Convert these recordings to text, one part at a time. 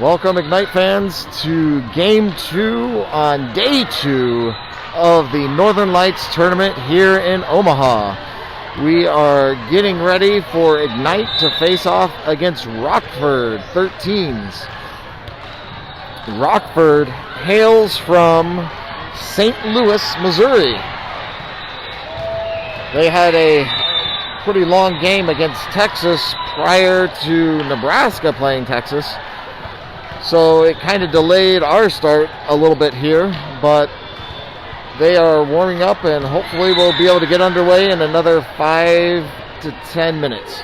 Welcome, Ignite fans, to Game 2 on Day 2 of the Northern Lights Tournament here in Omaha. We are getting ready for Ignite to face off against Rockford 13s. Rockford hails from St. Louis, Missouri. They had a pretty long game against Texas prior to Nebraska playing Texas. So it kind of delayed our start a little bit here, but they are warming up and hopefully we'll be able to get underway in another 5 to 10 minutes.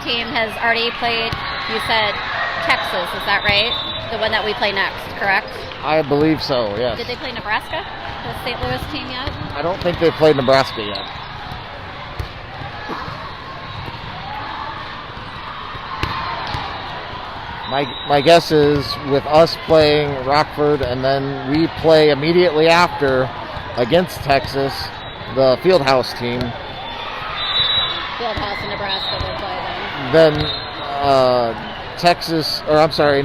Team has already played, you said, Texas, is that right? The one that we play next, correct? I believe so, yes. Did they play Nebraska, the St. Louis team, yet? I don't think they've played Nebraska yet. My guess is with us playing Rockford and then we play immediately after against Texas, the Fieldhouse team. Fieldhouse in Nebraska will play then. Then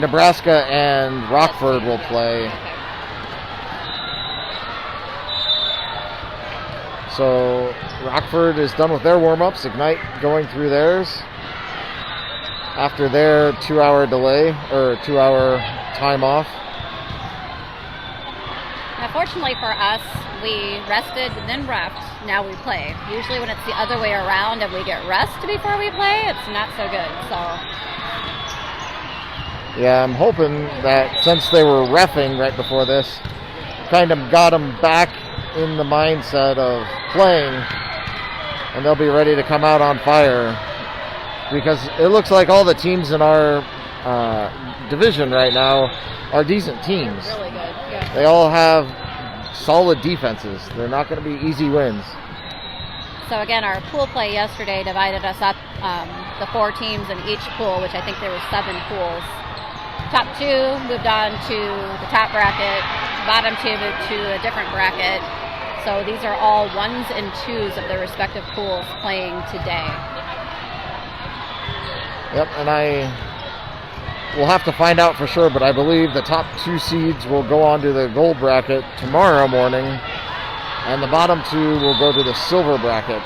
Nebraska and Rockford will play. Okay. So Rockford is done with their warm-ups. Ignite going through theirs after their 2-hour delay or 2-hour time off. Now, fortunately for us, we rested and then reffed. Now we play. Usually when it's the other way around and we get rest before we play, it's not so good. So yeah, I'm hoping that since they were reffing right before this, kind of got them back in the mindset of playing, and they'll be ready to come out on fire. Because it looks like all the teams in our division right now are decent teams. Really good. Yeah. They all have solid defenses. They're not going to be easy wins. So again, our pool play yesterday divided us up, the 4 teams in each pool, which I think there were 7 pools. Top 2 moved on to the top bracket. Bottom 2 moved to a different bracket. So these are all 1s and 2s of their respective pools playing today. Yep, and we'll have to find out for sure, but I believe the top 2 seeds will go on to the gold bracket tomorrow morning, and the bottom 2 will go to the silver bracket.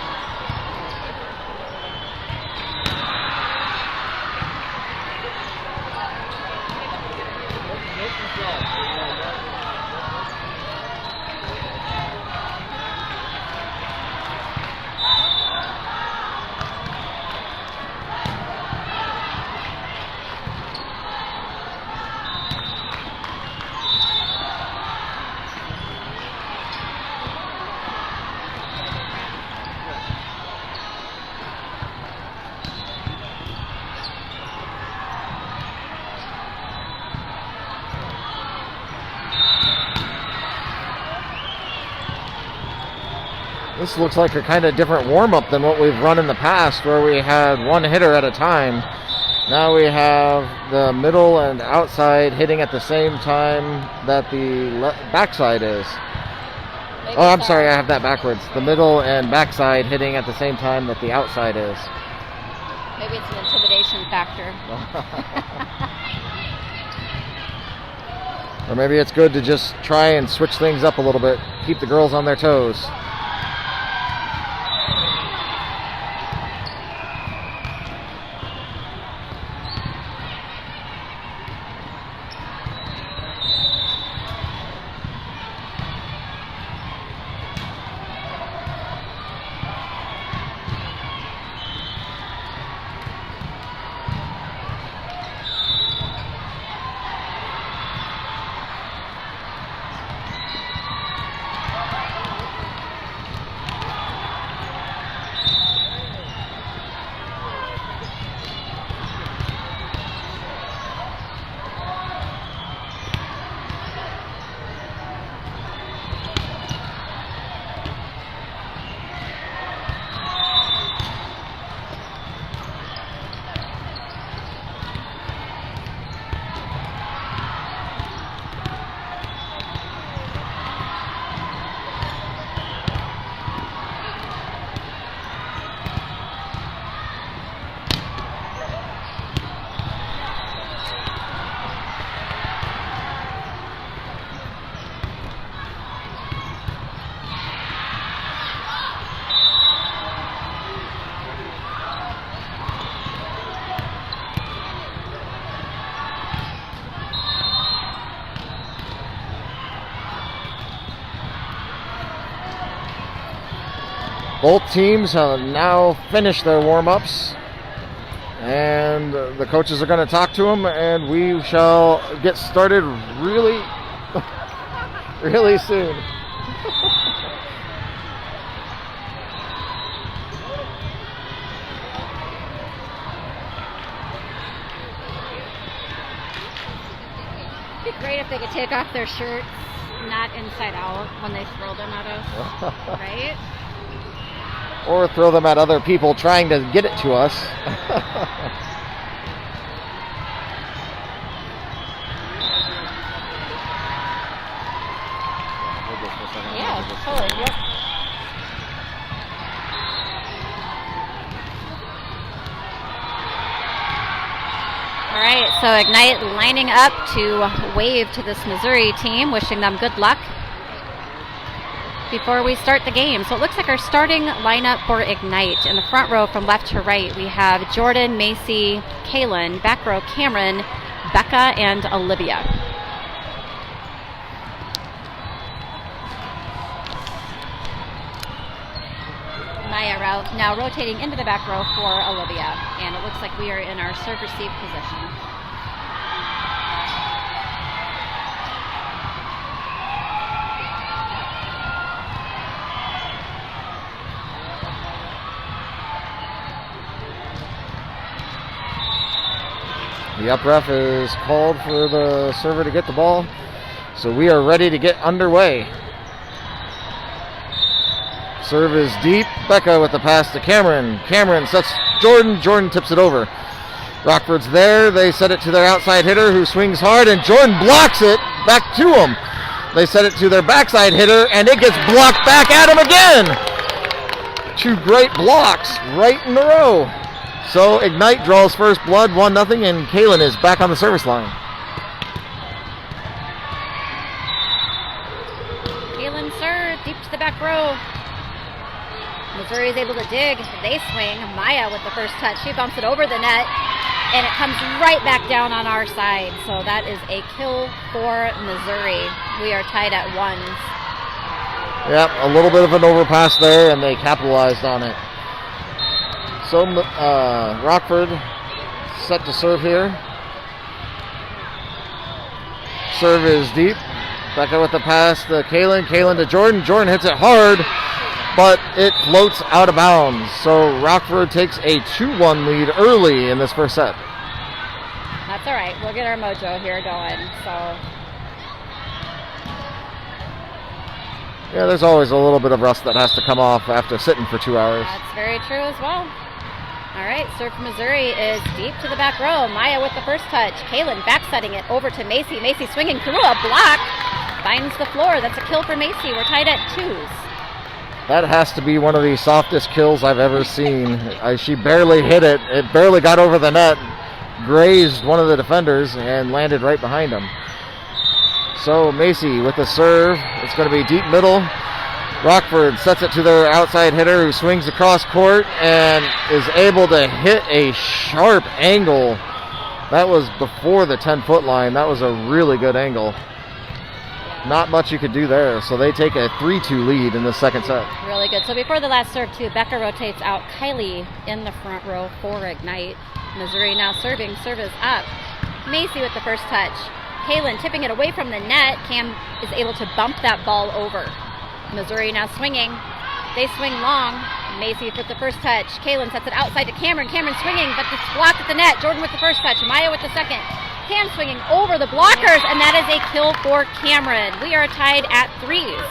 This looks like a kind of different warm-up than what we've run in the past, where we had one hitter at a time. Now we have the middle and outside hitting at the same time that the backside is. Oh, I'm sorry, I have that backwards. The middle and backside hitting at the same time that the outside is. Maybe it's an intimidation factor. Or maybe it's good to just try and switch things up a little bit, keep the girls on their toes. Both teams have now finished their warm-ups, and the coaches are going to talk to them, and we shall get started really, really soon. It'd be great if they could take off their shirts, not inside out, when they throw them at us, right? Or throw them at other people trying to get it to us. Yeah, totally. Yep. All right, so Ignite lining up to wave to this Missouri team, wishing them good luck before we start the game. So it looks like our starting lineup for Ignite. In the front row from left to right, we have Jordan, Macy, Kaylin. Back row, Cameron, Becca, and Olivia. Maya now rotating into the back row for Olivia. And it looks like we are in our serve-receive position. The up ref is called for the server to get the ball, so we are ready to get underway. Serve is deep. Becca with the pass to Cameron. Cameron sets Jordan. Jordan tips it over. Rockford's there. They set it to their outside hitter who swings hard, and Jordan blocks it back to him. They set it to their backside hitter, and it gets blocked back at him again. Two great blocks right in a row. So Ignite draws first blood, 1-0, and Kaylin is back on the service line. Kaylin serve deep to the back row. Missouri is able to dig. They swing. Maya with the first touch. She bumps it over the net, and it comes right back down on our side. So that is a kill for Missouri. We are tied at 1. Yep, a little bit of an overpass there, and they capitalized on it. So Rockford set to serve here. Serve is deep. Becca with the pass to Kaylin. Kaylin to Jordan. Jordan hits it hard, but it floats out of bounds. So Rockford takes a 2-1 lead early in this first set. That's all right. We'll get our mojo here going. So yeah, there's always a little bit of rust that has to come off after sitting for 2 hours. that's very true as well. All right, serve for Missouri is deep to the back row. Maya with the first touch. Kaylin backsetting it over to Macy. Macy swinging through a block. Finds the floor. That's a kill for Macy. We're tied at 2s. That has to be one of the softest kills I've ever seen. She barely hit it. It barely got over the net, grazed one of the defenders, and landed right behind him. So Macy with the serve. It's going to be deep middle. Rockford sets it to their outside hitter who swings across court and is able to hit a sharp angle. That was before the 10-foot line. That was a really good angle. Not much you could do there. So they take a 3-2 lead in the second set. Really good. So before the last serve, too, Becca rotates out Kylie in the front row for Ignite. Missouri now serving. Serve is up. Macy with the first touch. Kaylin tipping it away from the net. Cam is able to bump that ball over. Missouri now swinging. They swing long. Macy with the first touch. Kaylin sets it outside to Cameron. Cameron swinging, but it's blocked at the net. Jordan with the first touch. Maya with the second. Cam swinging over the blockers, and that is a kill for Cameron. We are tied at 3s.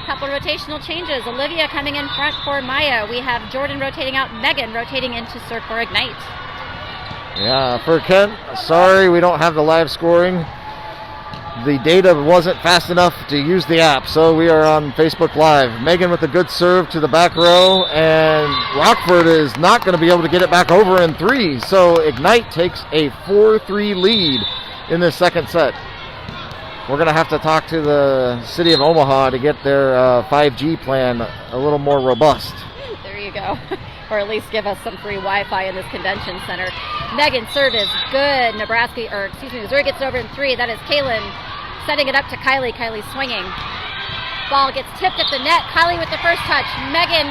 Couple rotational changes. Olivia coming in front for Maya. We have Jordan rotating out. Megan rotating into serve for Ignite. Yeah, for Kent, sorry we don't have the live scoring. The data wasn't fast enough to use the app, so we are on Facebook Live. Megan with a good serve to the back row, and Rockford is not going to be able to get it back over in 3, so Ignite takes a 4-3 lead in this second set. We're going to have to talk to the city of Omaha to get their 5G plan a little more robust. There you go. Or at least give us some free Wi-Fi in this convention center. Megan's serve is good. Missouri gets it over in 3. That is Kaylin setting it up to Kylie. Kylie swinging. Ball gets tipped at the net. Kylie with the first touch. Megan,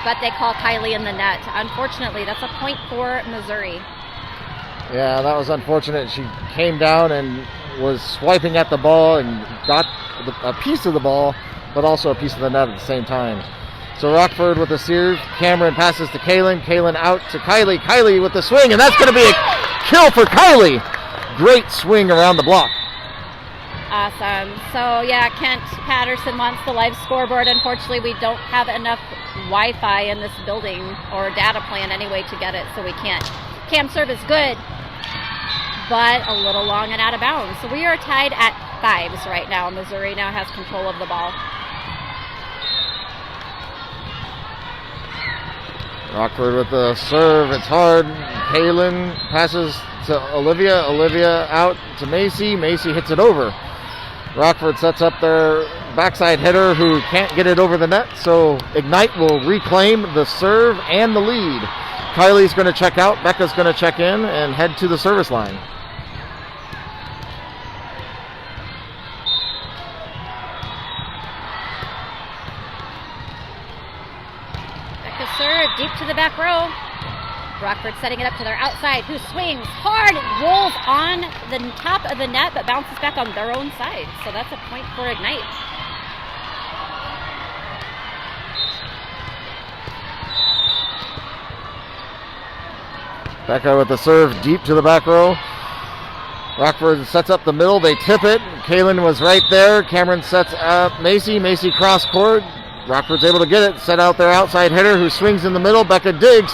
but they call Kylie in the net. Unfortunately, that's a point for Missouri. Yeah, that was unfortunate. She came down and was swiping at the ball and got a piece of the ball, but also a piece of the net at the same time. So Rockford with the serve. Cameron passes to Kaylin. Kaylin out to Kylie. Kylie with the swing, and that's going to be a kill for Kylie. Great swing around the block. Awesome. So, yeah, Kent Patterson wants the live scoreboard. Unfortunately, we don't have enough Wi-Fi in this building, or data plan anyway, to get it, so we can't. Cam serve is good, but a little long and out of bounds. So we are tied at 5s right now. Missouri now has control of the ball. Rockford with the serve. It's hard. Kaylin passes to Olivia. Olivia out to Macy. Macy hits it over. Rockford sets up their backside hitter who can't get it over the net, so Ignite will reclaim the serve and the lead. Kylie's going to check out. Becca's going to check in and head to the service line. Becca serve deep to the back row. Rockford setting it up to their outside, who swings hard, rolls on the top of the net, but bounces back on their own side. So that's a point for Ignite. Becca with the serve deep to the back row. Rockford sets up the middle. They tip it. Kaylin was right there. Cameron sets up Macy. Macy cross court. Rockford's able to get it. Set out their outside hitter who swings in the middle. Becca digs.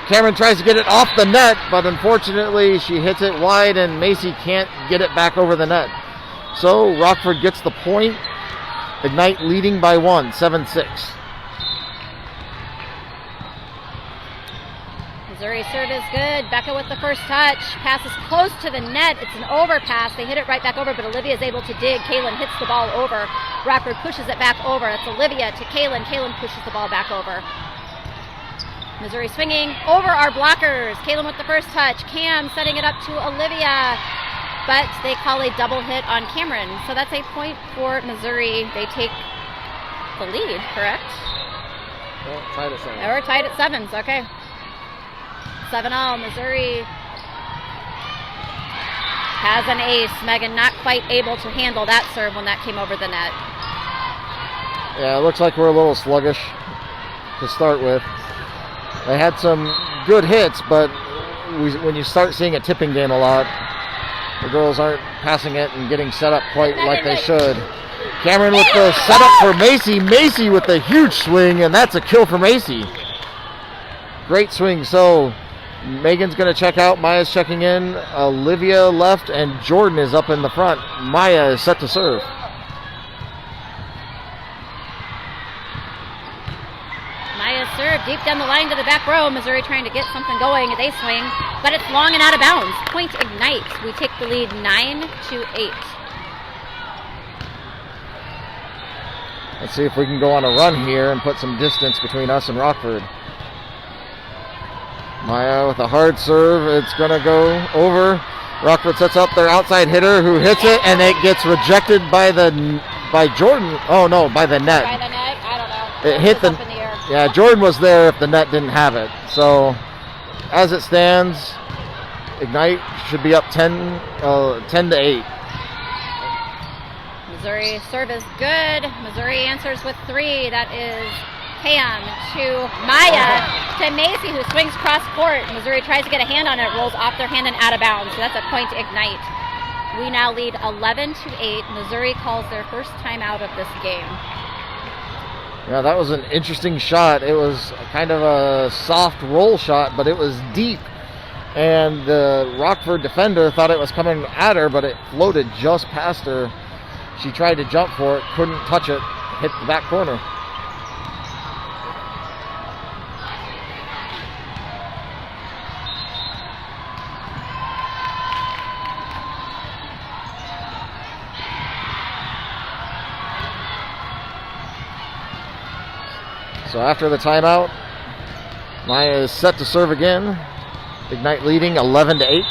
Cameron tries to get it off the net, but unfortunately she hits it wide and Macy can't get it back over the net. So Rockford gets the point. Ignite leading by 1, 7-6. Missouri serve is good. Becca with the first touch. Pass is close to the net. It's an overpass. They hit it right back over, but Olivia is able to dig. Kaylin hits the ball over. Rockford pushes it back over. It's Olivia to Kaylin. Kaylin pushes the ball back over. Missouri swinging over our blockers. Kaylin with the first touch. Cam setting it up to Olivia, but they call a double hit on Cameron. So that's a point for Missouri. They take the lead, correct? Well, tied at 7. We're tied at 7s, okay. 7-all. Missouri has an ace. Megan not quite able to handle that serve when that came over the net. Yeah, it looks like we're a little sluggish to start with. They had some good hits, but when you start seeing a tipping game a lot, the girls aren't passing it and getting set up quite like they should. Cameron with the setup for Macy. Macy with the huge swing, and that's a kill for Macy. Great swing. So Megan's going to check out. Maya's checking in. Olivia left, and Jordan is up in the front. Maya is set to serve. Maya serve deep down the line to the back row. Missouri trying to get something going. They swing, but it's long and out of bounds. Point Ignite. We take the lead 9-8. Let's see if we can go on a run here and put some distance between us and Rockford. Maya with a hard serve. It's going to go over. Rockford sets up their outside hitter who hits it, and it gets rejected by Jordan. Oh, no, by the net. By the net? I don't know. It hit the... Up in the air. Yeah, Jordan was there if the net didn't have it. So, as it stands, Ignite should be up 10-8. Missouri serve is good. Missouri answers with 3. That is Cam to Maya to Macy, who swings cross court. Missouri tries to get a hand on it, rolls off their hand and out of bounds. So that's a point to Ignite. We now lead 11-8. Missouri calls their first timeout of this game. Yeah, that was an interesting shot. It was kind of a soft roll shot, but it was deep. And the Rockford defender thought it was coming at her, but it floated just past her. She tried to jump for it, couldn't touch it, hit the back corner. So after the timeout, Maya is set to serve again. Ignite leading 11-8.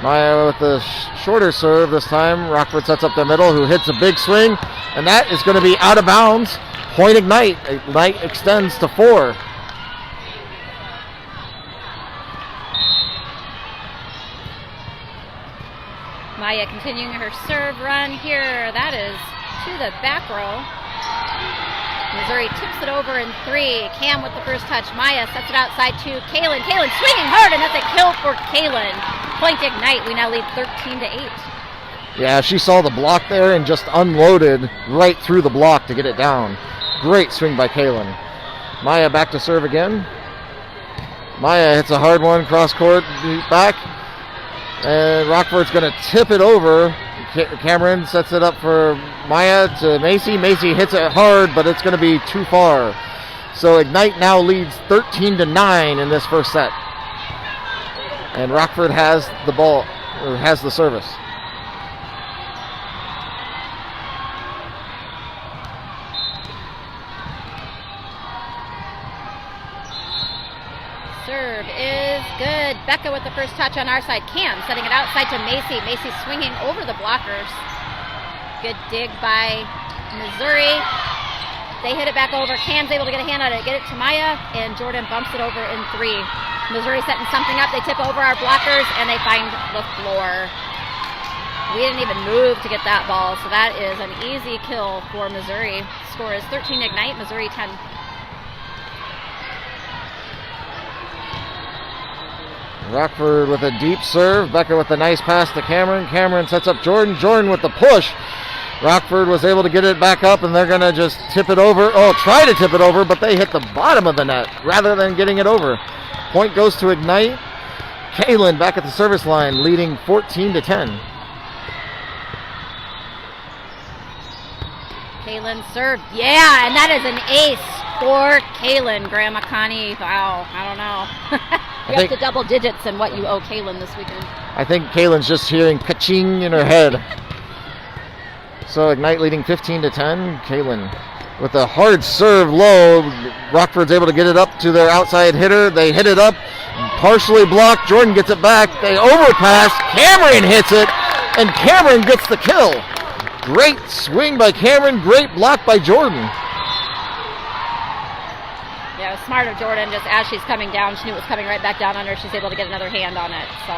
Maya with the shorter serve this time. Rockford sets up the middle, who hits a big swing. And that is going to be out of bounds. Point Ignite. Ignite extends to 4. Maya continuing her serve run here. That is to the back row. Missouri tips it over in 3. Cam with the first touch. Maya sets it outside to Kaylin. Kaylin swinging hard, and that's a kill for Kaylin. Point Ignite. We now lead 13-8. Yeah, she saw the block there and just unloaded right through the block to get it down. Great swing by Kaylin. Maya back to serve again. Maya hits a hard one, cross court, back. And Rockford's going to tip it over. Cameron sets it up for Maya to Macy. Macy hits it hard, but it's going to be too far. So Ignite now leads 13-9 in this first set. And Rockford has the ball, or has the service. Serve is good. Becca with the first touch on our side. Cam setting it outside to Macy. Macy swinging over the blockers. Good dig by Missouri. They hit it back over. Cam's able to get a hand on it, get it to Maya, and Jordan bumps it over in 3. Missouri setting something up. They tip over our blockers, and they find the floor. We didn't even move to get that ball, so that is an easy kill for Missouri. Score is 13 Ignite, Missouri 10. Rockford with a deep serve. Becca with a nice pass to Cameron. Cameron sets up Jordan. Jordan with the push. Rockford was able to get it back up, and they're going to just tip it over. Oh, try to tip it over, but they hit the bottom of the net rather than getting it over. Point goes to Ignite. Kaylin back at the service line, leading 14-10. Kaylin served. Yeah, and that is an ace for Kaylin. Grandma Connie, wow, I don't know. You're up to double digits in what you owe Kaylin this weekend. I think Kaylin's just hearing ka-ching in her head. So Ignite leading 15-10. Kaylin with a hard serve low. Rockford's able to get it up to their outside hitter. They hit it up, partially blocked. Jordan gets it back. They overpass. Cameron hits it, and Cameron gets the kill. Great swing by Cameron. Great block by Jordan. Yeah, it was smart of Jordan. Just as she's coming down, she knew it was coming right back down on her. She's able to get another hand on it. So.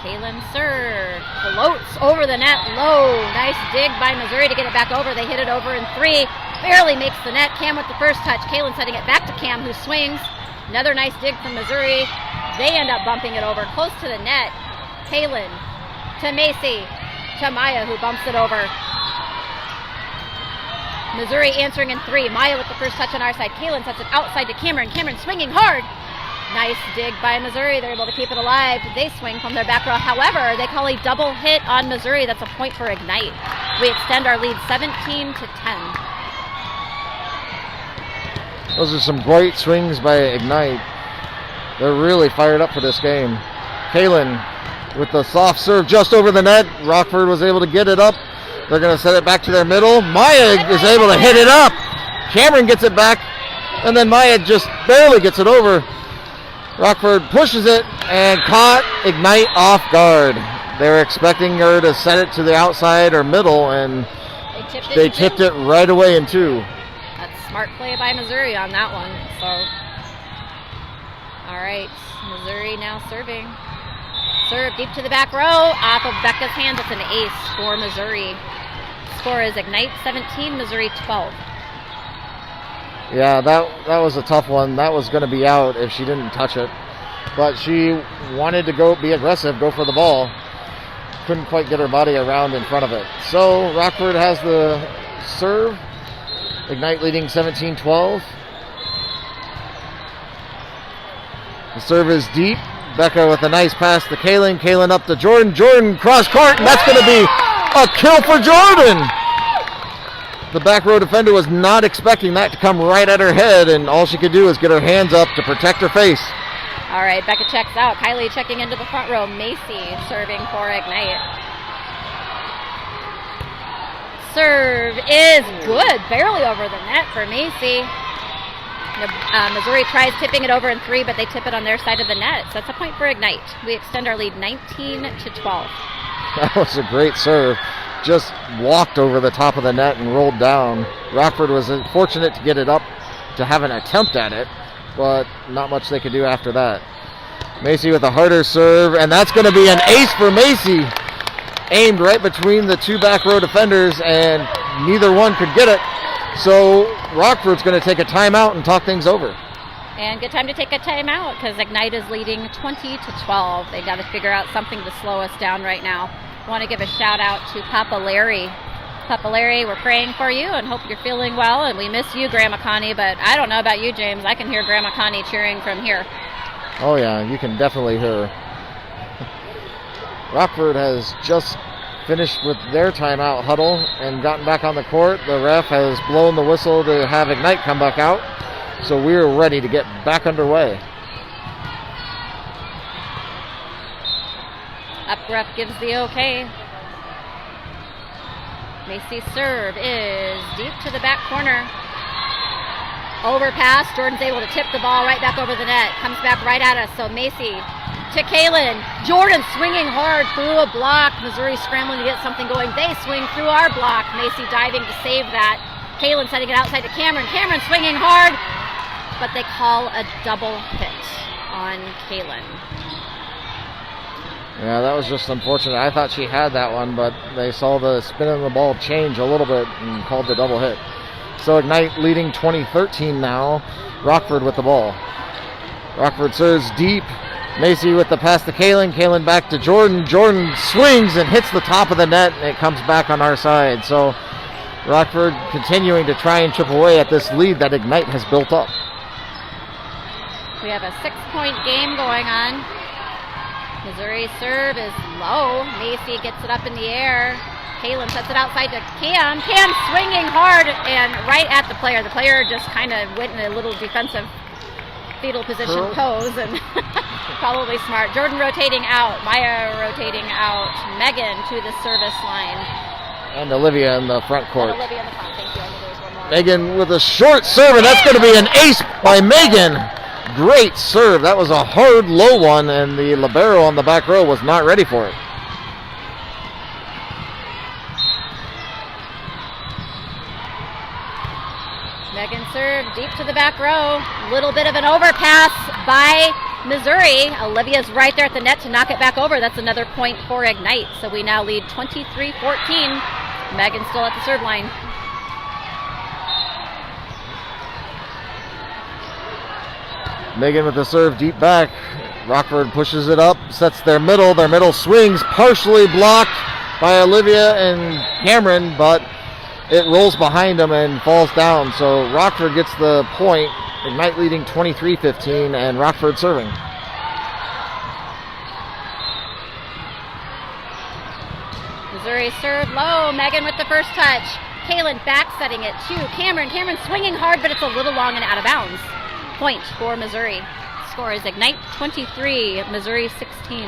Kaylin serve. Floats over the net low. Nice dig by Missouri to get it back over. They hit it over in 3. Barely makes the net. Cam with the first touch. Kaylin setting it back to Cam, who swings. Another nice dig from Missouri. They end up bumping it over close to the net. Kaylin to Macy to Maya, who bumps it over. Missouri answering in 3. Maya with the first touch on our side. Kaylin sets it outside to Cameron. Cameron swinging hard. Nice dig by Missouri. They're able to keep it alive. They swing from their back row. However, they call a double hit on Missouri. That's a point for Ignite. We extend our lead 17-10. Those are some great swings by Ignite. They're really fired up for this game. Kaylin with the soft serve just over the net. Rockford was able to get it up. They're going to set it back to their middle. Maya is able to hit it up. Cameron gets it back, and then Maya just barely gets it over. Rockford pushes it and caught Ignite off guard. They were expecting her to set it to the outside or middle, and they tipped it right away in 2. That's smart play by Missouri on that one. So, all right, Missouri now serving. Serve deep to the back row, off of Becca's hands. It's an ace for Missouri. Score is Ignite 17, Missouri 12. Yeah, that was a tough one. That was going to be out if she didn't touch it. But she wanted to go be aggressive, go for the ball. Couldn't quite get her body around in front of it. So Rockford has the serve. Ignite leading 17-12. The serve is deep. Becca with a nice pass to Kaylin. Kaylin up to Jordan. Jordan cross court, and that's going to be a kill for Jordan. The back row defender was not expecting that to come right at her head, and all she could do is get her hands up to protect her face. All right, Becca checks out. Kylie checking into the front row. Macy serving for Ignite. Serve is good. Barely over the net for Macy. Missouri tries tipping it over in 3, but they tip it on their side of the net. So that's a point for Ignite. We extend our lead 19-12. That was a great serve. Just walked over the top of the net and rolled down. Rockford was fortunate to get it up to have an attempt at it, but not much they could do after that. Macy with a harder serve, and that's going to be an ace for Macy. Aimed right between the 2 back row defenders, and neither one could get it. So Rockford's going to take a timeout and talk things over. And good time to take a timeout because Ignite is leading 20-12. They've got to figure out something to slow us down right now. I want to give a shout out to Papa Larry. Papa Larry, we're praying for you and hope you're feeling well. And we miss you, Grandma Connie, but I don't know about you, James. I can hear Grandma Connie cheering from here. Oh yeah, you can definitely hear her. Rockford has just finished with their timeout huddle and gotten back on the court. The ref has blown the whistle to have Ignite come back out. So we're ready to get back underway. Up ref gives the okay. Macy's serve is deep to the back corner. Overpass. Jordan's able to tip the ball right back over the net. Comes back right at us. So Macy to Kaylin. Jordan swinging hard through a block. Missouri scrambling to get something going. They swing through our block. Macy diving to save that. Kaylin setting it outside to Cameron. Cameron swinging hard, but they call a double hit on Kaylin. Yeah, that was just unfortunate. I thought she had that one, but they saw the spin of the ball change a little bit and called the double hit. So Ignite leading 20-13 now. Rockford with the ball. Rockford serves deep. Macy with the pass to Kaylin. Kaylin back to Jordan. Jordan swings and hits the top of the net, and it comes back on our side. So Rockford continuing to try and chip away at this lead that Ignite has built up. We have a 6-point game going on. Missouri's serve is low. Macy gets it up in the air. Kaylin sets it outside to Cam. Cam swinging hard and right at the player. The player just kind of went in a little defensive fetal position pose and probably smart. Jordan rotating out. Maya rotating out. Megan to the service line. And Olivia in the front court. And Olivia in the front. Thank you. I knew there was one more. Megan with a short serve, and that's going to be an ace by Megan. Great serve. That was a hard, low one, and the libero on the back row was not ready for it. Megan serve deep to the back row. Little bit of an overpass by Missouri. Olivia's right there at the net to knock it back over. That's another point for Ignite. So we now lead 23-14. Megan still at the serve line. Megan with the serve deep back. Rockford pushes it up, sets their middle. Their middle swings, partially blocked by Olivia and Cameron, but it rolls behind them and falls down. So Rockford gets the point. Ignite leading 23-15, and Rockford serving. Missouri serve low. Megan with the first touch. Kaylin back setting it to Cameron. Cameron swinging hard, but it's a little long and out of bounds. Point for Missouri. Score is Ignite 23, Missouri 16.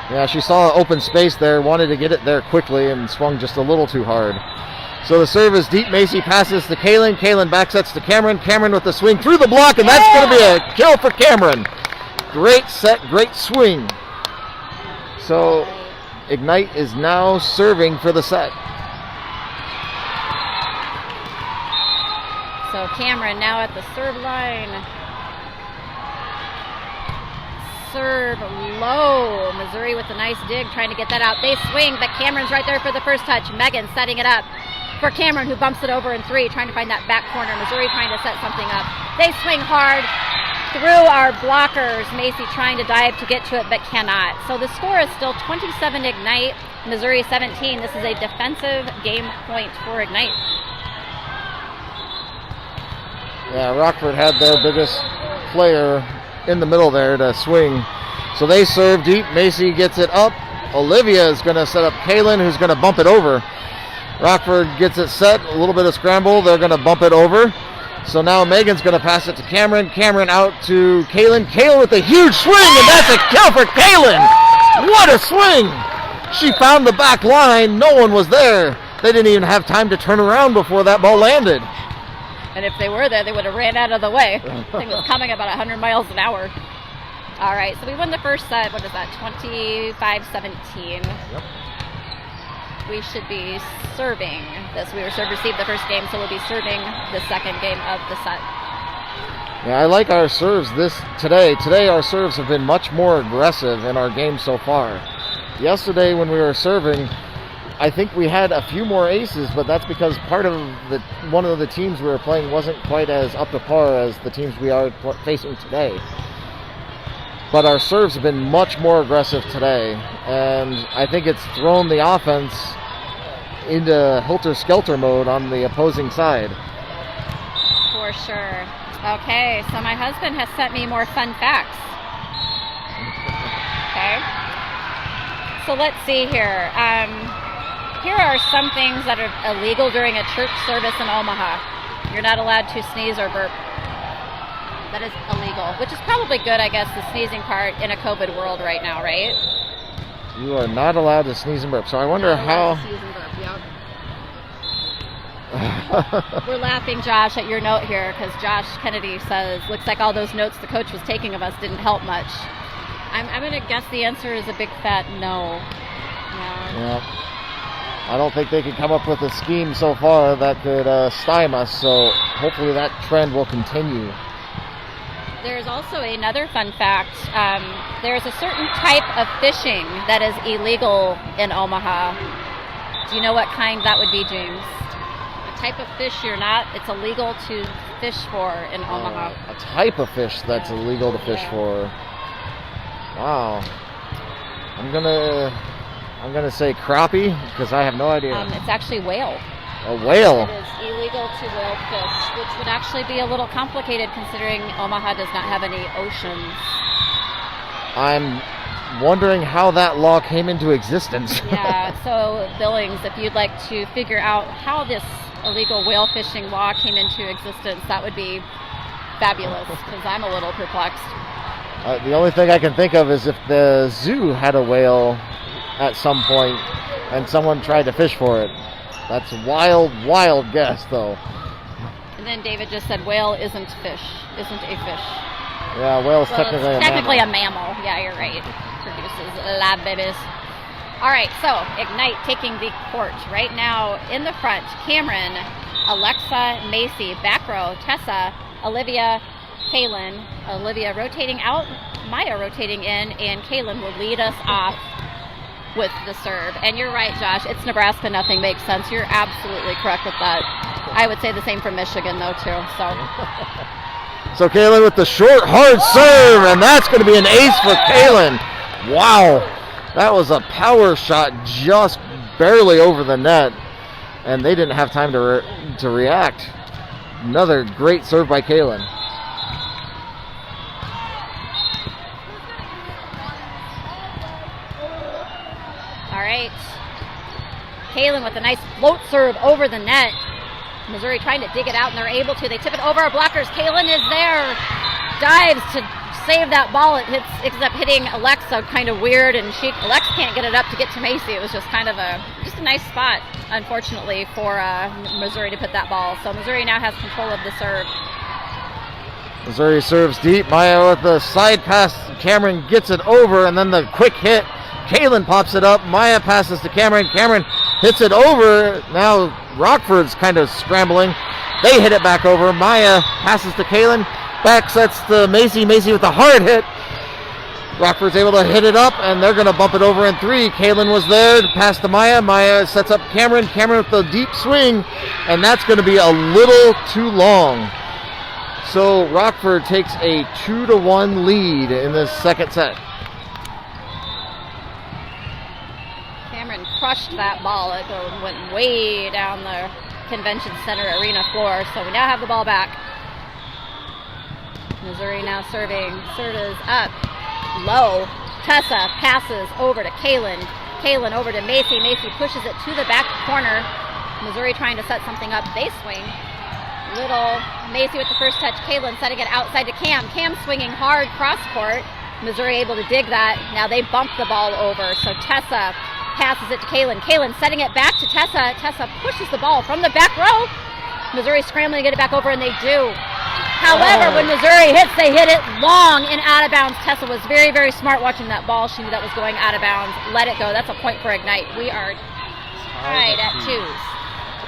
Yeah, she saw an open space there, wanted to get it there quickly, and swung just a little too hard. So the serve is deep. Macy passes to Kaylin. Kaylin back sets to Cameron. Cameron with the swing through the block, and that's going to be a kill for Cameron. Great set, great swing. So Ignite is now serving for the set. So Cameron now at the serve line. Serve low. Missouri with a nice dig trying to get that out. They swing, but Cameron's right there for the first touch. Megan setting it up for Cameron, who bumps it over in 3, trying to find that back corner. Missouri trying to set something up. They swing hard through our blockers. Macy trying to dive to get to it, but cannot. So the score is still 27 Ignite, Missouri 17. This is a defensive game point for Ignite. Yeah, Rockford had their biggest player in the middle there to swing. So they serve deep. Macy gets it up. Olivia is going to set up Kaylin, who's going to bump it over. Rockford gets it set. A little bit of scramble. They're going to bump it over. So now Megan's going to pass it to Cameron. Cameron out to Kaylin. Kaylin with a huge swing, and that's a kill for Kaylin. What a swing. She found the back line. No one was there. They didn't even have time to turn around before that ball landed. And if they were there, they would have ran out of the way. The thing was coming about 100 miles an hour. All right, so we won the first set. What is that, 25-17? Yep. We should be serving this. We were received the first game, so we'll be serving the second game of the set. Yeah, I like our serves today. Today our serves have been much more aggressive in our game so far. Yesterday when we were serving, I think we had a few more aces, but that's because one of the teams we were playing wasn't quite as up to par as the teams we are facing today. But our serves have been much more aggressive today, and I think it's thrown the offense into helter-skelter mode on the opposing side. For sure. Okay, so my husband has sent me more fun facts. Okay. So let's see here. Here are some things that are illegal during a church service in Omaha. You're not allowed to sneeze or burp. That is illegal, which is probably good, I guess, the sneezing part in a COVID world right now, right? You are not allowed to sneeze and burp. So I wonder how... Sneeze and burp, yeah. We're laughing, Josh, at your note here because Josh Kennedy says, looks like all those notes the coach was taking of us didn't help much. I'm going to guess the answer is a big fat no. Yeah. I don't think they could come up with a scheme so far that could stymie us, so hopefully that trend will continue. There's also another fun fact. There's a certain type of fishing that is illegal in Omaha. Do you know what kind that would be, James? A type of fish it's illegal to fish for in Omaha. A type of fish that's illegal to fish for. Wow. I'm gonna say crappie because I have no idea. It's actually whale. A whale. It is illegal to whale fish, which would actually be a little complicated considering Omaha does not have any oceans. I'm wondering how that law came into existence. Yeah, so Billings, if you'd like to figure out how this illegal whale fishing law came into existence, that would be fabulous because I'm a little perplexed. The only thing I can think of is if the zoo had a whale at some point and someone tried to fish for it. That's a wild guess, though. And then David just said whale isn't a fish. Yeah, whale's technically a mammal. Yeah, you're right. It produces lab babies. All right, so Ignite taking the court right now in the front. Cameron, Alexa, Macy, back row, Tessa, Olivia, Kaylin. Olivia rotating out, Maya rotating in, and Kaylin will lead us off with the serve. And you're right, Josh. It's Nebraska. Nothing makes sense. You're absolutely correct with that. I would say the same for Michigan, though, too. So Kaylin with the short, hard serve, and that's going to be an ace for Kaylin. Wow. That was a power shot just barely over the net, and they didn't have time to react. Another great serve by Kaylin. All right. Kaylin with a nice float serve over the net. Missouri trying to dig it out, and they're able to. They tip it over our blockers. Kaylin is there. Dives to save that ball. It ends up hitting Alexa kind of weird, and Alexa can't get it up to get to Macy. It was just kind of a nice spot, unfortunately, for Missouri to put that ball. So Missouri now has control of the serve. Missouri serves deep. Maya with the side pass. Cameron gets it over, and then the quick hit. Kaylin pops it up. Maya passes to Cameron. Cameron hits it over. Now Rockford's kind of scrambling. They hit it back over. Maya passes to Kaylin. Back sets to Macy. Macy with a hard hit. Rockford's able to hit it up, and they're going to bump it over in three. Kaylin was there to pass to Maya. Maya sets up Cameron. Cameron with the deep swing, and that's going to be a little too long. So Rockford takes a 2-1 lead in this second set. Cameron crushed that ball. It went way down the convention center arena floor. So we now have the ball back. Missouri now serving. Serve is up. Low. Tessa passes over to Kaylin. Kaylin over to Macy. Macy pushes it to the back corner. Missouri trying to set something up. They swing. Little Macy with the first touch. Kaylin setting it outside to Cam. Cam swinging hard cross court. Missouri able to dig that. Now they bump the ball over. So Tessa passes it to Kaylin. Kaylin setting it back to Tessa. Tessa pushes the ball from the back row. Missouri scrambling to get it back over, and they do. However, when Missouri hits, they hit it long and out of bounds. Tessa was very, very smart watching that ball. She knew that was going out of bounds. Let it go. That's a point for Ignite. We are tied at 2s.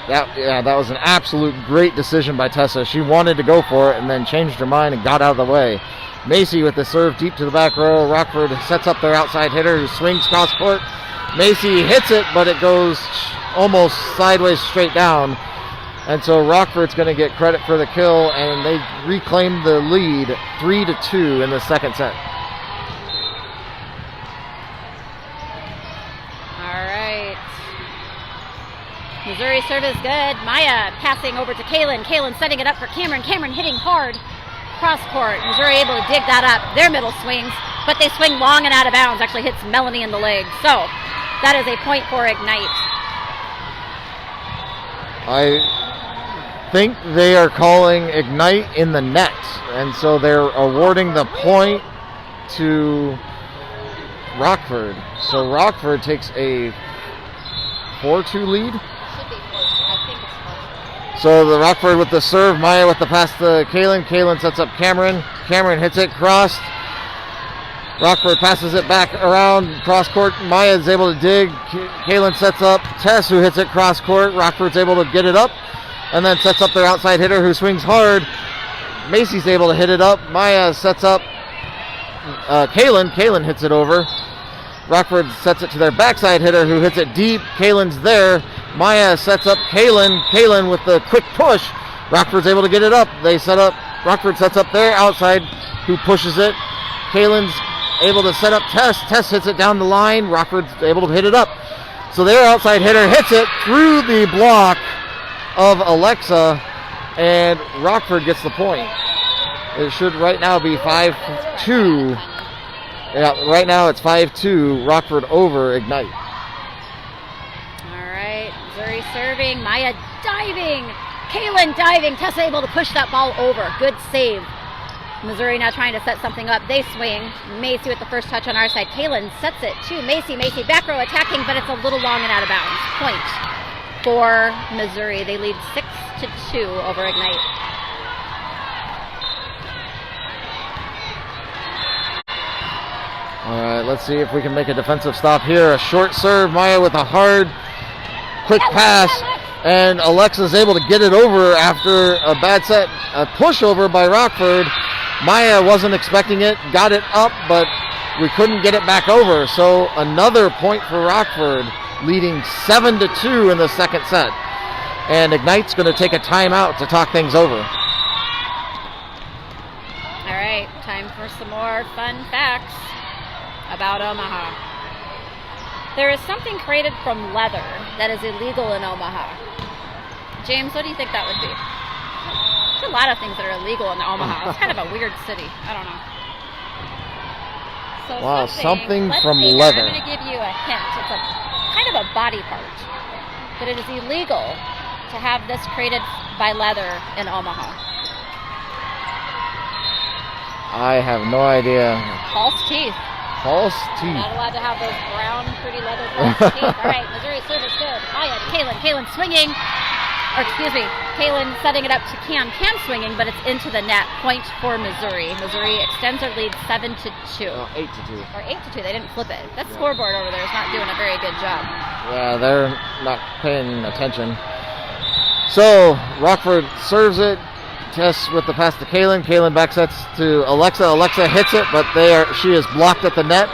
That was an absolute great decision by Tessa. She wanted to go for it and then changed her mind and got out of the way. Macy with the serve deep to the back row. Rockford sets up their outside hitter who swings cross court. Macy hits it, but it goes almost sideways straight down. And so Rockford's going to get credit for the kill, and they reclaim the lead 3-2 in the second set. All right. Missouri serve is good. Maya passing over to Kaylin. Kaylin setting it up for Cameron. Cameron hitting hard. Cross court. Missouri able to dig that up. Their middle swings, but they swing long and out of bounds. Actually hits Melanie in the leg. So that is a point for Ignite. I think they are calling Ignite in the net, and so they're awarding the point to Rockford. So Rockford takes a 4-2 lead. Should be 4-2. I think it's 4-2. So the Rockford with the serve, Maya with the pass to Kaylin. Kaylin sets up Cameron. Cameron hits it crossed. Rockford passes it back around cross court. Maya is able to dig. Kaylin sets up Tess, who hits it cross court. Rockford's able to get it up and then sets up their outside hitter who swings hard. Macy's able to hit it up. Maya sets up Kaylin. Kaylin hits it over. Rockford sets it to their backside hitter who hits it deep. Kaylin's there. Maya sets up Kaylin. Kaylin with the quick push. Rockford's able to get it up. Rockford sets up their outside who pushes it. Kaylin's able to set up Tess. Tess hits it down the line. Rockford's able to hit it up. So their outside hitter hits it through the block of Alexa, and Rockford gets the point. It should right now be 5-2. Yeah, right now it's 5-2. Rockford over Ignite. All right, Missouri serving. Maya diving. Kaylin diving. Tessa able to push that ball over. Good save. Missouri now trying to set something up. They swing. Macy with the first touch on our side. Kaylin sets it to Macy. Macy back row attacking, but it's a little long and out of bounds. Point for Missouri. They lead 6-2 over Ignite. All right, let's see if we can make a defensive stop here. A short serve. Maya with a hard, quick pass. And Alexa's able to get it over after a bad set. A pushover by Rockford. Maya wasn't expecting it. Got it up, but we couldn't get it back over. So another point for Rockford, leading 7-2 in the second set. And Ignite's going to take a timeout to talk things over. All right, time for some more fun facts about Omaha. There is something created from leather that is illegal in Omaha. James, what do you think that would be? There's a lot of things that are illegal in Omaha. It's kind of a weird city. I don't know. So wow, something let's from see here. leather. I'm going to give you a hint. It's a kind of a body part. But it is illegal to have this created by leather in Omaha. I have no idea. False teeth. False teeth. Not allowed to have those brown, pretty leather false teeth. All right, Missouri service good. Maya to Kaylin. Kaylin swinging. Or excuse me, Kaylin setting it up to Cam. Cam swinging, but it's into the net. Point for Missouri. Missouri extends their lead 7-2. 8-2. Or 8-2. They didn't flip it. That scoreboard over there is not doing a very good job. Yeah, they're not paying attention. So Rockford serves it. Tess with the pass to Kaylin. Kaylin back sets to Alexa. Alexa hits it, but she is blocked at the net.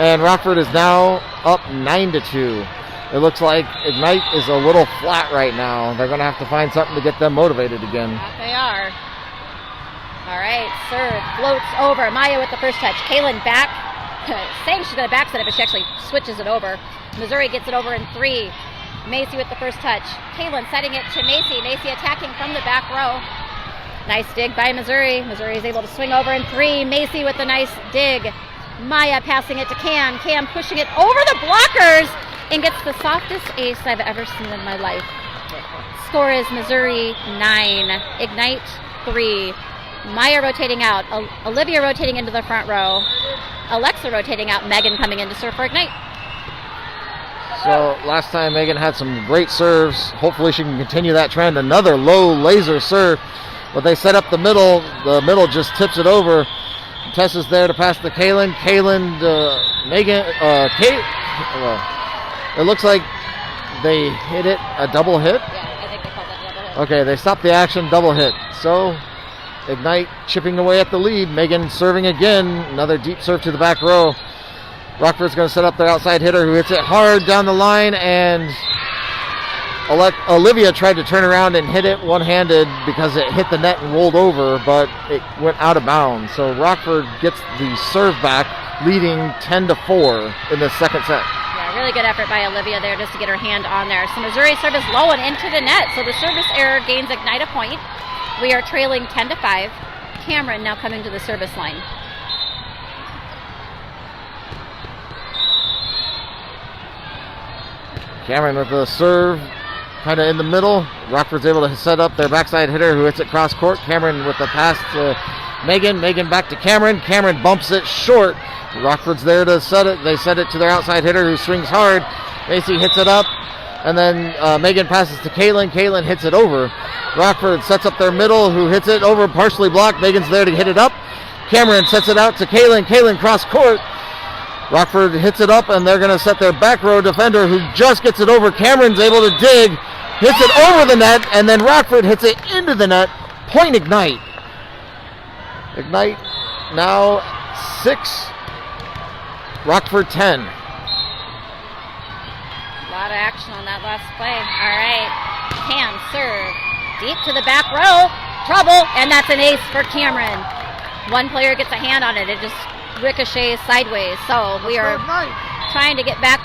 And Rockford is now up 9-2. It looks like Ignite is a little flat right now. They're going to have to find something to get them motivated again. That they are. All right, serve floats over. Maya with the first touch. Kaylin back. Saying she's going to back set it, but she actually switches it over. Missouri gets it over in 3. Macy with the first touch. Kaylin setting it to Macy. Macy attacking from the back row. Nice dig by Missouri. Missouri is able to swing over in 3. Macy with the nice dig. Maya passing it to Cam. Cam pushing it over the blockers and gets the softest ace I've ever seen in my life. Score is Missouri 9, Ignite 3. Maya rotating out. Olivia rotating into the front row. Alexa rotating out. Megan coming in to serve for Ignite. So last time Megan had some great serves. Hopefully she can continue that trend. Another low laser serve. But they set up the middle. The middle just tips it over. Tess is there to pass to Kaylin. Kaylin to Megan. It looks like they hit it a double hit. Yeah, I think they called that double hit. Okay, they stopped the action, double hit. So Ignite chipping away at the lead. Megan serving again. Another deep serve to the back row. Rockford's going to set up their outside hitter who hits it hard down the line, and Olivia tried to turn around and hit it one-handed because it hit the net and rolled over, but it went out of bounds. So Rockford gets the serve back, leading 10-4 in the second set. Yeah, really good effort by Olivia there just to get her hand on there. So Missouri service low and into the net. So the service error gains Ignite a point. We are trailing 10-5. Cameron now coming to the service line. Cameron with the serve, kind of in the middle. Rockford's able to set up their backside hitter who hits it cross court. Cameron with the pass to Megan. Megan back to Cameron. Cameron bumps it short. Rockford's there to set it. They set it to their outside hitter who swings hard. Macy hits it up. And then Megan passes to Kaylin. Kaylin hits it over. Rockford sets up their middle, who hits it over, partially blocked. Megan's there to hit it up. Cameron sets it out to Kaylin. Kaylin cross court. Rockford hits it up, and they're going to set their back row defender, who just gets it over. Cameron's able to dig, hits it over the net, and then Rockford hits it into the net. Point Ignite. Ignite now 6. Rockford 10. A lot of action on that last play. All right. Cam serve. Deep to the back row. Trouble. And that's an ace for Cameron. One player gets a hand on it. It just ricochets sideways. So we are trying to get back,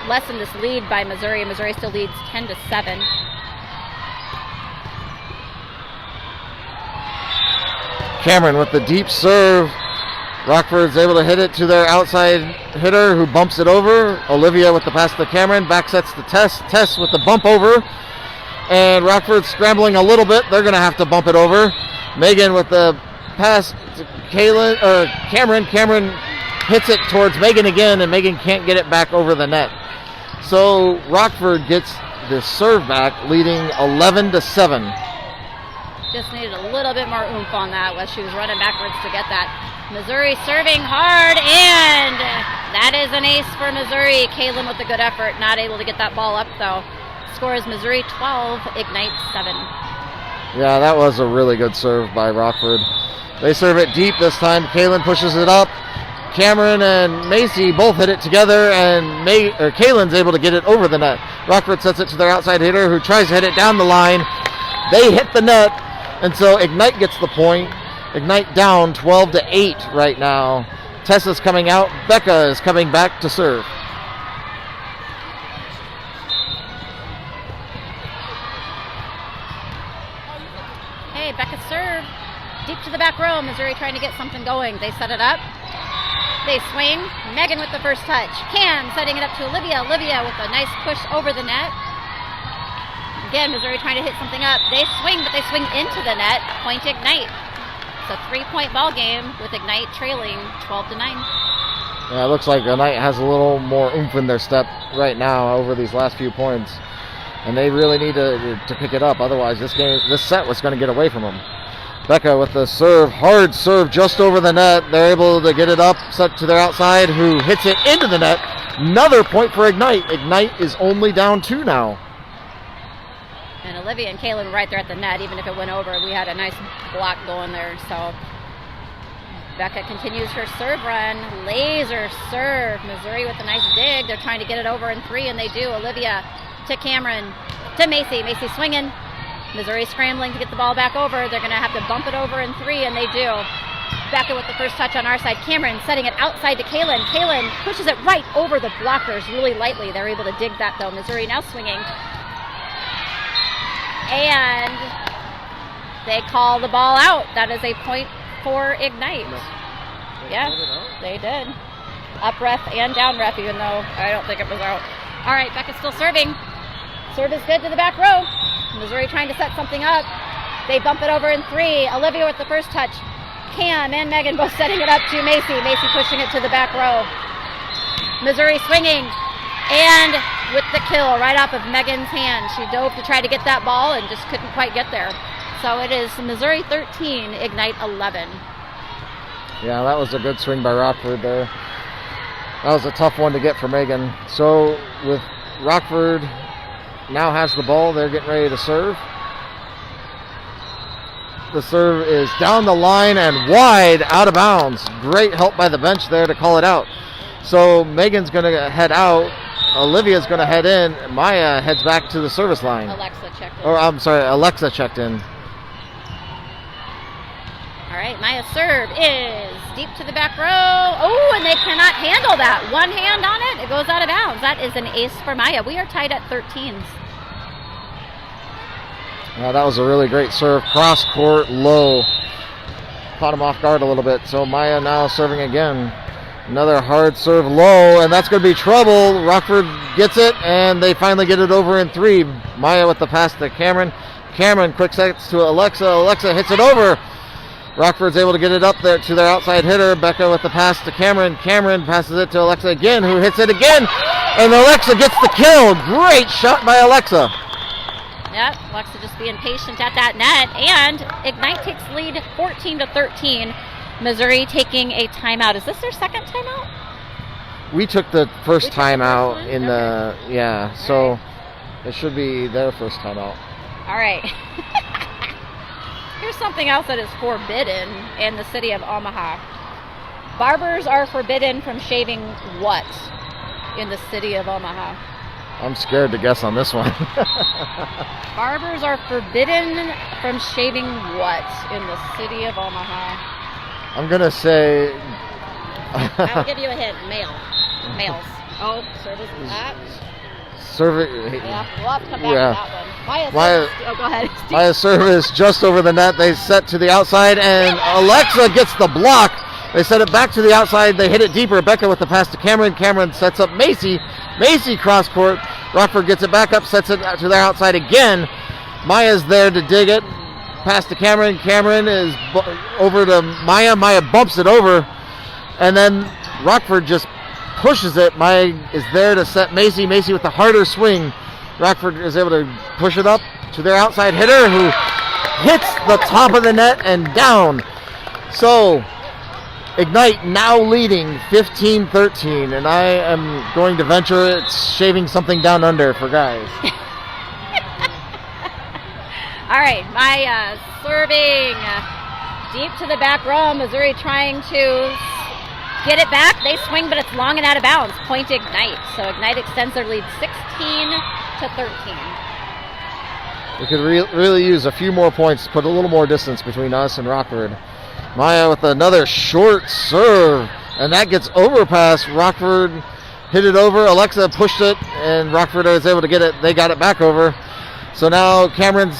lessen this lead by Missouri. Missouri still leads 10-7. Cameron with the deep serve. Rockford's able to hit it to their outside hitter who bumps it over. Olivia with the pass to Cameron. Back sets to Tess. Tess with the bump over. And Rockford's scrambling a little bit. They're going to have to bump it over. Megan with the pass to Cameron. Cameron hits it towards Megan again, and Megan can't get it back over the net. So Rockford gets the serve back, leading 11-7. Just needed a little bit more oomph on that as she was running backwards to get that. Missouri serving hard, and that is an ace for Missouri. Kaylin with a good effort, not able to get that ball up though. Score is Missouri 12, Ignite 7. Yeah, that was a really good serve by Rockford. They serve it deep this time. Kaylin pushes it up. Cameron and Macy both hit it together, and Kaylin's able to get it over the net. Rockford sets it to their outside hitter, who tries to hit it down the line. They hit the net, and so Ignite gets the point. Ignite down 12-8 right now. Tessa's coming out. Becca is coming back to serve. Hey, Becca serve. Deep to the back row. Missouri trying to get something going. They set it up. They swing. Megan with the first touch. Cam setting it up to Olivia. Olivia with a nice push over the net. Again, Missouri trying to hit something up. They swing, but they swing into the net. Point Ignite. It's a 3-point ball game with Ignite trailing 12-9. Yeah, it looks like Ignite has a little more oomph in their step right now over these last few points, and they really need to pick it up. Otherwise, this set was going to get away from them. Becca with the serve, hard serve just over the net. They're able to get it up, set to their outside, who hits it into the net. Another point for Ignite. Ignite is only down 2 now. And Olivia and Kaylin right there at the net. Even if it went over, we had a nice block going there. So Becca continues her serve run. Laser serve. Missouri with a nice dig. They're trying to get it over in 3, and they do. Olivia to Cameron to Macy. Macy swinging. Missouri scrambling to get the ball back over. They're going to have to bump it over in 3, and they do. Becca with the first touch on our side. Cameron setting it outside to Kaylin. Kaylin pushes it right over the blockers really lightly. They're able to dig that, though. Missouri now swinging. And they call the ball out. That is a point for Ignite. Yeah, they did. Up ref and down ref, even though I don't think it was out. All right, Becca's still serving. Serve is good to the back row. Missouri trying to set something up. They bump it over in 3. Olivia with the first touch. Cam and Megan both setting it up to Macy. Macy pushing it to the back row. Missouri swinging. And with the kill right off of Megan's hand, she dove to try to get that ball and just couldn't quite get there. So it is Missouri 13, Ignite 11. Yeah, that was a good swing by Rockford there. That was a tough one to get for Megan. So with Rockford now has the ball, they're getting ready to serve. The serve is down the line and wide, out of bounds. Great help by the bench there to call it out. So Megan's going to head out. Olivia's going to head in. Maya heads back to the service line. Alexa checked in. Oh, I'm sorry, Alexa checked in. All right, Maya's serve is deep to the back row. Oh, and they cannot handle that. One hand on it, it goes out of bounds. That is an ace for Maya. We are tied at 13s. That was a really great serve. Cross court, low. Caught him off guard a little bit. So Maya now serving again. Another hard serve low, and that's going to be trouble. Rockford gets it, and they finally get it over in 3. Maya with the pass to Cameron. Cameron, quick sets to Alexa. Alexa hits it over. Rockford's able to get it up there to their outside hitter. Becca with the pass to Cameron. Cameron passes it to Alexa again, who hits it again, and Alexa gets the kill. Great shot by Alexa. Yep, Alexa just being patient at that net, and Ignite takes lead 14-13. Missouri taking a timeout. Is this their second timeout? We took the first timeout one? in the, yeah, so it should be their first timeout. All right. Here's something else that is forbidden in the city of Omaha. Barbers are forbidden from shaving what in the city of Omaha? I'm scared to guess on this one. Barbers are forbidden from shaving what in the city of Omaha? I'm going to say... I'll give you a hint. Males. Oh, service is that. Yeah, we'll have to come back to that one. Go ahead. Maya's serve is just over the net. They set to the outside, and Alexa gets the block. They set it back to the outside. They hit it deeper. Becca with the pass to Cameron. Cameron sets up Macy. Macy cross court. Rockford gets it back up, sets it to their outside again. Maya's there to dig it. Pass to Cameron. Cameron is over to Maya. Maya bumps it over, and then Rockford just pushes it. Maya is there to set Macy. Macy with the harder swing. Rockford is able to push it up to their outside hitter, who hits the top of the net and down. So Ignite now leading 15-13, and I am going to venture it's shaving something down under for guys. All right, Maya serving deep to the back row. Missouri trying to get it back. They swing, but it's long and out of bounds. Point Ignite. So Ignite extends their lead 16-13. We could really use a few more points to put a little more distance between us and Rockford. Maya with another short serve, and that gets overpass. Rockford hit it over. Alexa pushed it, and Rockford is able to get it. They got it back over. So now Cameron's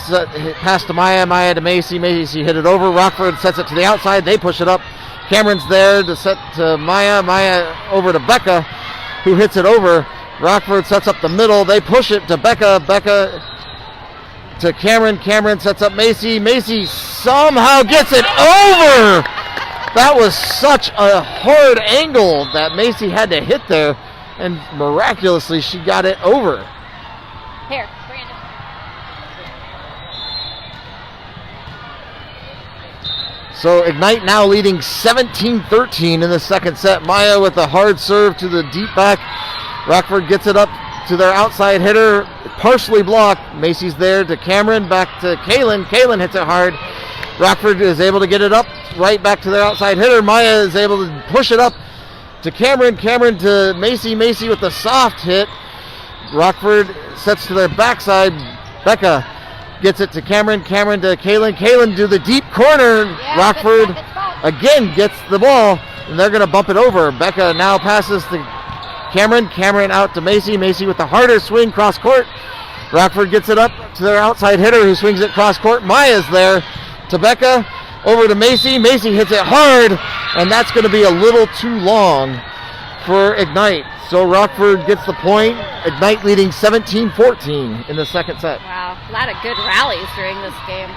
pass to Maya. Maya to Macy. Macy hit it over. Rockford sets it to the outside. They push it up. Cameron's there to set to Maya. Maya over to Becca, who hits it over. Rockford sets up the middle. They push it to Becca. Becca to Cameron. Cameron sets up Macy. Macy somehow gets it over. That was such a hard angle that Macy had to hit there, and miraculously she got it over. Here, Brandon. So Ignite now leading 17-13 in the second set. Maya with a hard serve to the deep back. Rockford gets it up to their outside hitter, partially blocked. Macy's there to Cameron, back to Kaylin. Kaylin hits it hard. Rockford is able to get it up right back to their outside hitter. Maya is able to push it up to Cameron. Cameron to Macy. Macy with the soft hit. Rockford sets to their backside. Becca gets it to Cameron. Cameron to Kaylin. Kaylin to the deep corner. Yeah, Rockford good spot. again gets the ball, and they're going to bump it over. Becca now passes to Cameron. Cameron out to Macy. Macy with the harder swing cross court. Rockford gets it up to their outside hitter, who swings it cross court. Maya's there to Becca. Over to Macy. Macy hits it hard, and that's going to be a little too long for Ignite. So Rockford gets the point. Ignite leading 17-14 in the second set. Wow, a lot of good rallies during this game.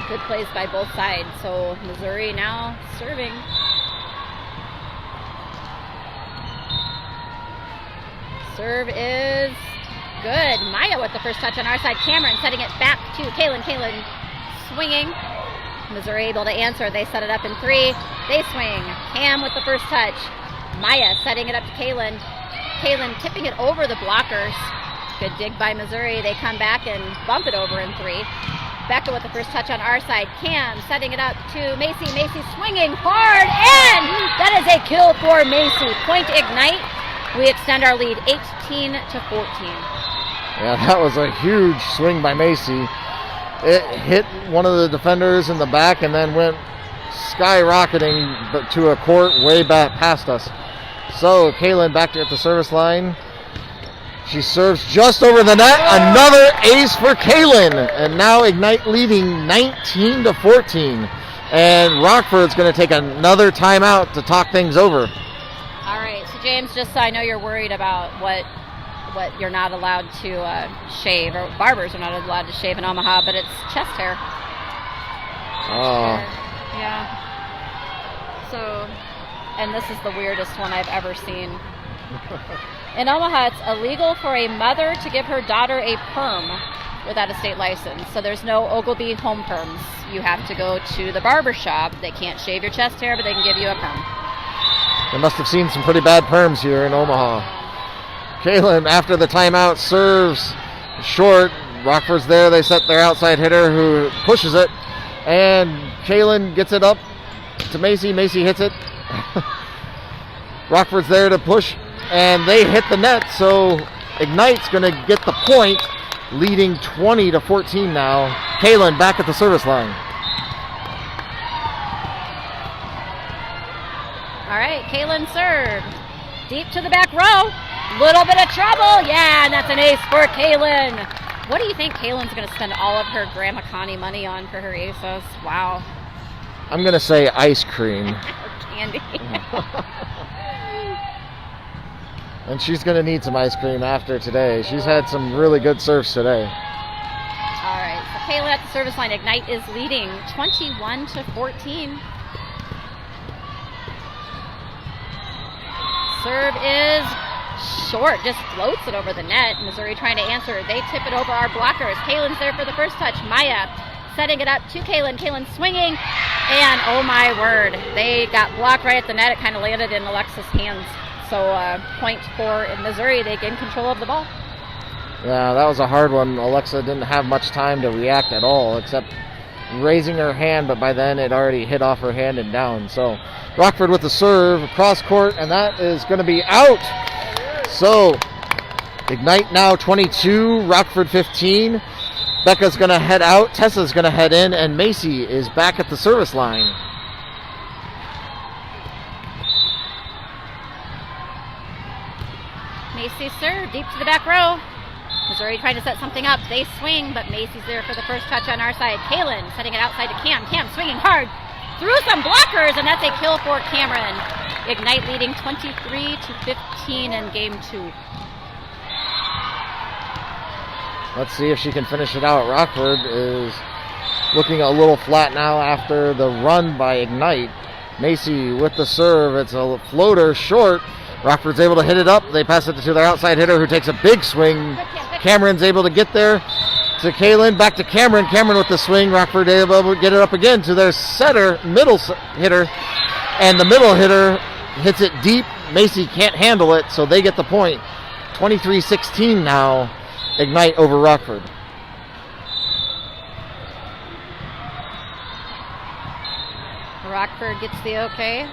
Good plays by both sides. So Missouri now serving. Serve is good. Maya with the first touch on our side. Cameron setting it back to Kaylin. Kaylin swinging. Missouri able to answer. They set it up in 3. They swing. Cam with the first touch. Maya setting it up to Kaylin. Kaylin tipping it over the blockers. Good dig by Missouri. They come back and bump it over in 3. Becca with the first touch on our side. Cam setting it up to Macy. Macy swinging hard, and that is a kill for Macy. Point Ignite. We extend our lead 18-14. Yeah, that was a huge swing by Macy. It hit one of the defenders in the back and then went skyrocketing to a court way back past us. So Kaylin back at the service line. She serves just over the net. Another ace for Kaylin. And now Ignite leading 19-14. And Rockford's going to take another timeout to talk things over. All right. So James, just so I know you're worried about what you're not allowed to shave, or barbers are not allowed to shave in Omaha, but it's chest hair. Oh. Yeah. So, and this is the weirdest one I've ever seen. In Omaha, it's illegal for a mother to give her daughter a perm without a state license. So there's no Ogilvy home perms. You have to go to the barber shop. They can't shave your chest hair, but they can give you a perm. They must have seen some pretty bad perms here in Omaha. Kaylin, after the timeout, serves short. Rockford's there. They set their outside hitter who pushes it. And Kaylin gets it up to Macy. Macy hits it. Rockford's there to push. And they hit the net, so Ignite's going to get the point, leading 20-14 now. Kaylin back at the service line. All right, Kaylin serve. Deep to the back row. Little bit of trouble. Yeah, and that's an ace for Kaylin. What do you think Kaylin's going to spend all of her Grandma Connie money on for her aces? Wow. I'm going to say ice cream. Or candy. And she's going to need some ice cream after today. She's had some really good serves today. All right, so Kaylin at the service line. Ignite is leading 21-14. Serve is short, just floats it over the net. Missouri trying to answer. They tip it over our blockers. Kaylin's there for the first touch. Maya setting it up to Kaylin. Kaylin swinging, and oh my word, they got blocked right at the net. It kind of landed in Alexa's hands. So point for Missouri. They gain control of the ball. Yeah, that was a hard one. Alexa didn't have much time to react at all, except raising her hand, but by then it already hit off her hand and down. So Rockford with the serve across court, and that is going to be out. So Ignite now 22, Rockford 15. Becca's going to head out, Tessa's going to head in, and Macy is back at the service line. Macy serve deep to the back row. Missouri trying to set something up. They swing, but Macy's there for the first touch on our side. Kaylin setting it outside to Cam. Cam swinging hard through some blockers, and that's a kill for Cameron. Ignite leading 23-15 in game 2. Let's see if she can finish it out. Rockford is looking a little flat now after the run by Ignite. Macy with the serve. It's a floater short. Rockford's able to hit it up. They pass it to their outside hitter who takes a big swing. Cameron's able to get there to Kaylin. Back to Cameron. Cameron with the swing. Rockford able to get it up again to their setter, middle hitter. And the middle hitter hits it deep. Macy can't handle it, so they get the point. 23-16 now. Ignite over Rockford. Rockford gets the okay.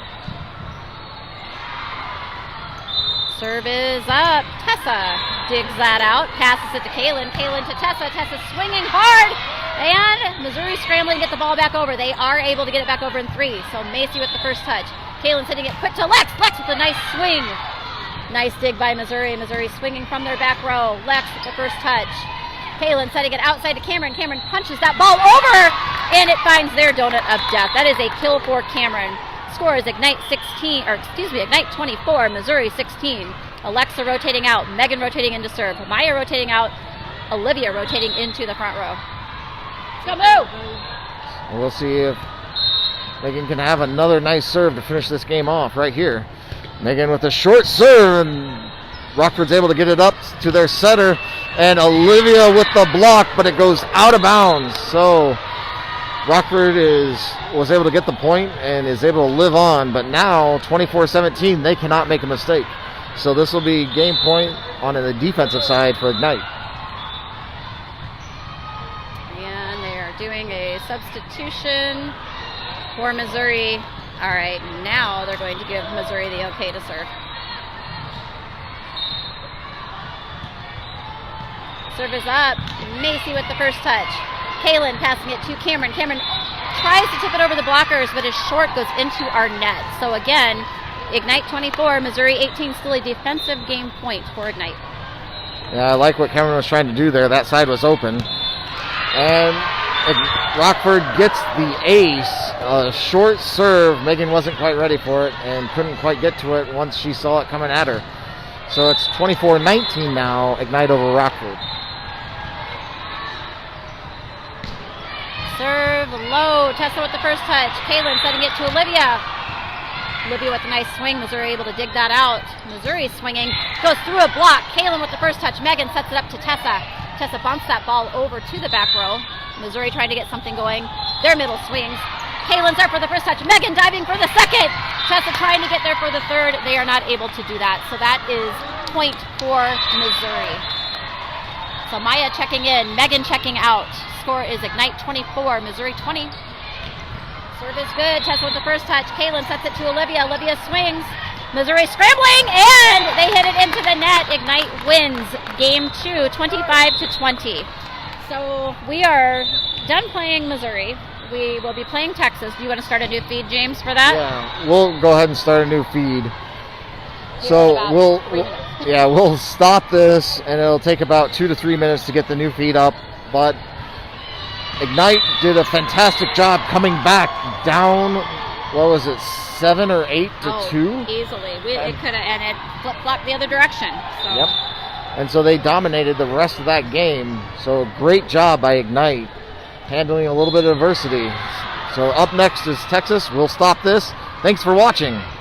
Serve is up. Tessa digs that out. Passes it to Kaylin. Kaylin to Tessa. Tessa swinging hard. And Missouri scrambling to get the ball back over. They are able to get it back over in 3. So Macy with the first touch. Kaylin sending it quick to Lex. Lex with a nice swing. Nice dig by Missouri. Missouri swinging from their back row. Lex with the first touch. Kaylin setting it outside to Cameron. Cameron punches that ball over. And it finds their donut of death. That is a kill for Cameron. Score is Ignite 24, Missouri 16. Alexa rotating out, Megan rotating into serve, Maya rotating out, Olivia rotating into the front row. Let's go, move! We'll see if Megan can have another nice serve to finish this game off right here. Megan with a short serve, and Rockford's able to get it up to their setter, and Olivia with the block, but it goes out of bounds. So Rockford was able to get the point and is able to live on, but now 24-17, they cannot make a mistake. So this will be game point on the defensive side for Ignite. And they are doing a substitution for Missouri. All right, now they're going to give Missouri the okay to serve. Serve is up. Macy with the first touch. Kaylin passing it to Cameron. Cameron tries to tip it over the blockers, but his short goes into our net. So again, Ignite 24, Missouri 18, still a defensive game point for Ignite. Yeah, I like what Cameron was trying to do there. That side was open. And Rockford gets the ace. A short serve. Megan wasn't quite ready for it and couldn't quite get to it once she saw it coming at her. So it's 24-19 now, Ignite over Rockford. Serve low. Tessa with the first touch. Kaylin setting it to Olivia. Olivia with a nice swing. Missouri able to dig that out. Missouri swinging. Goes through a block. Kaylin with the first touch. Megan sets it up to Tessa. Tessa bumps that ball over to the back row. Missouri trying to get something going. Their middle swings. Kaylin's there for the first touch. Megan diving for the second. Tessa trying to get there for the third. They are not able to do that. So that is point for Missouri. So Maya checking in. Megan checking out. Score is Ignite 24, Missouri 20. Serve is good. Tessa with the first touch. Kaylin sets it to Olivia. Olivia swings. Missouri scrambling, and they hit it into the net. Ignite wins game 2, 25-20. So we are done playing Missouri. We will be playing Texas. Do you want to start a new feed, James, for that? Yeah, we'll go ahead and start a new feed. So we'll stop this, and it'll take about 2 to 3 minutes to get the new feed up. But Ignite did a fantastic job coming back down, what was it, 7 or 8 to 2? Easily. It could have, and it flip-flopped the other direction. So. Yep. And so they dominated the rest of that game. So great job by Ignite, handling a little bit of adversity. So up next is Texas. We'll stop this. Thanks for watching.